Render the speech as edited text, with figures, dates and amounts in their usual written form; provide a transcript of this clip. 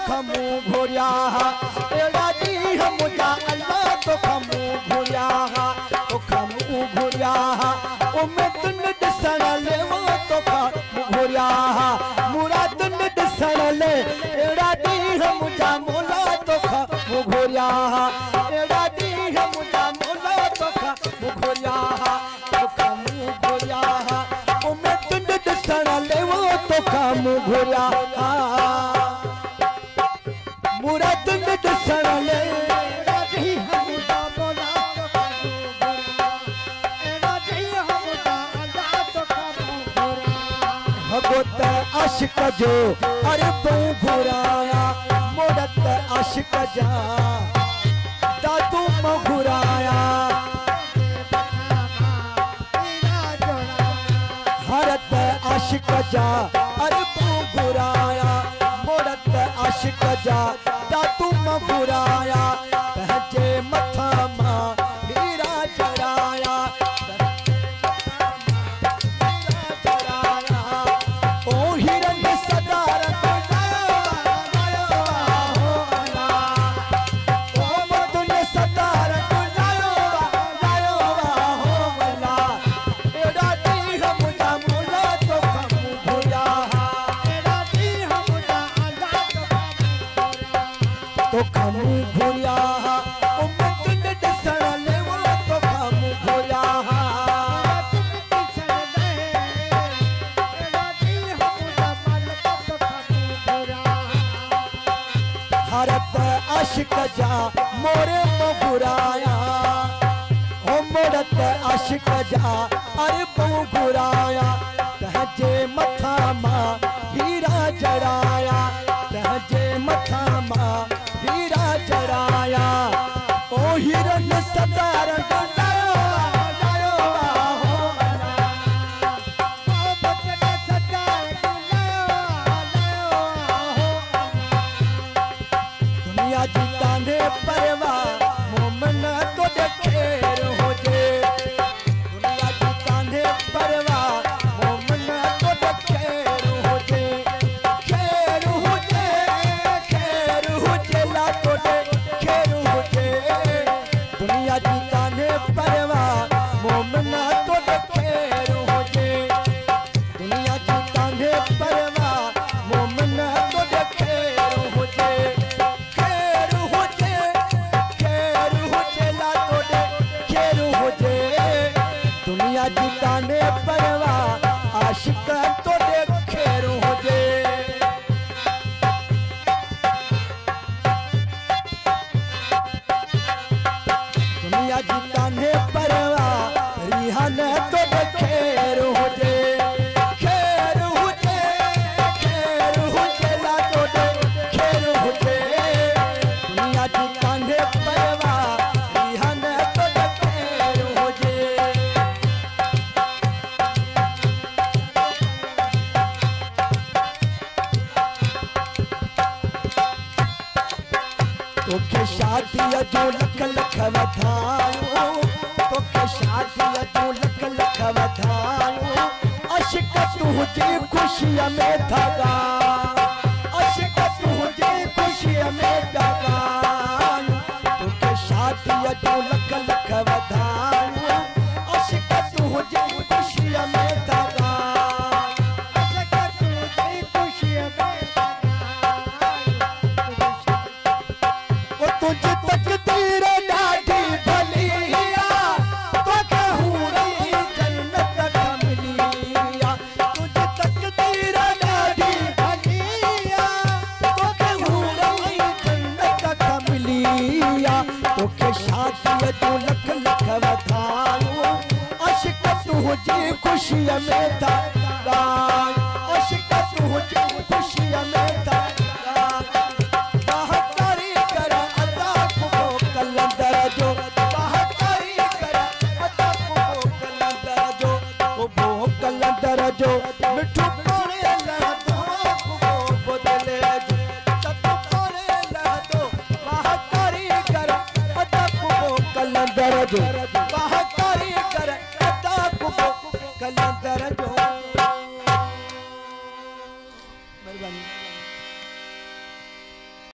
खमू घुरिया एड़ा दी मुझा अल्लाह तो खमू घुरिया तो खमू घुरिया उम्मे तुन दसन ले वो तो खमू घुरिया मुरा तुन दसन ले एड़ा दी मुझा मोला तो खमू घुरिया एड़ा दी मुझा मोला तो खमू घुरिया तो खमू घुरिया उम्मे तुन दसन ले वो तो खमू घुरिया मुरा तुन दसन ले भगवत आशिक जो अरे बू घुराया मोरत आशिक जा दादू मघुराया हरत आशिक जा अरे बू घुराया मोरत आशिक जा दादू मघुराया पहचे मथा मां हीरा चढ़ाया तो खमू घुरिया उम्मत दसन ले वो तो खमू घुरिया हरत आशिक जा मोरे मघुराया ओ मोरत आशिक जा अरे बू घुराया तहजे मथा मां हीरा जड़ाया तहजे मथा मां हीरा चढ़ाया ओ हिरन सदार दुनिया जीता ने परवा मोमन तो देखेर हो जे दुनिया जीता ने परवा मोमन तो देखेर हो जे खेर हो जे खेर हो जे ला तो दे खेर हो जे दुनिया जीता ने परवा मोमन तो देखेर हो जे दुनिया जीता ने परवा मोमन तो देखेर हो जे खेर हो जे ला तो दे खेर हो जे दुनिया जीता ने परवा आशिक तो दे खेर हो जे दुनिया जीता ने परवा रिहान तो दे खेर हो जे खेर हो जे खेर हो जे ला तो दे खेर हो जे दुनिया जीता ने परवा रिहान तो दे खेर हो जे तोखे शादी जो लख लख वधायो तोखे शादी जो लख लख वधायो अशिक तुझे खुशियां में धागा अशिक तुझे खुशियां में धागा तोखे शादी जो लख लख वधायो अशिक तुझे खुशियां में धागा तुझे तकदीर ॾाढी भलिया तोखे हूरई जन्नत का मिलिया तुझे तकदीर ॾाढी भलिया तोखे हूरई जन्नत का मिलिया तोखे शादी जो लख लख वधायो अशिक तुझे खुशियां में था अशिक तुझे खुशियां में था जो मिठू पाने ला दो बदले जो सब पाने ला दो महाकारी कर अदब को कलंदर जो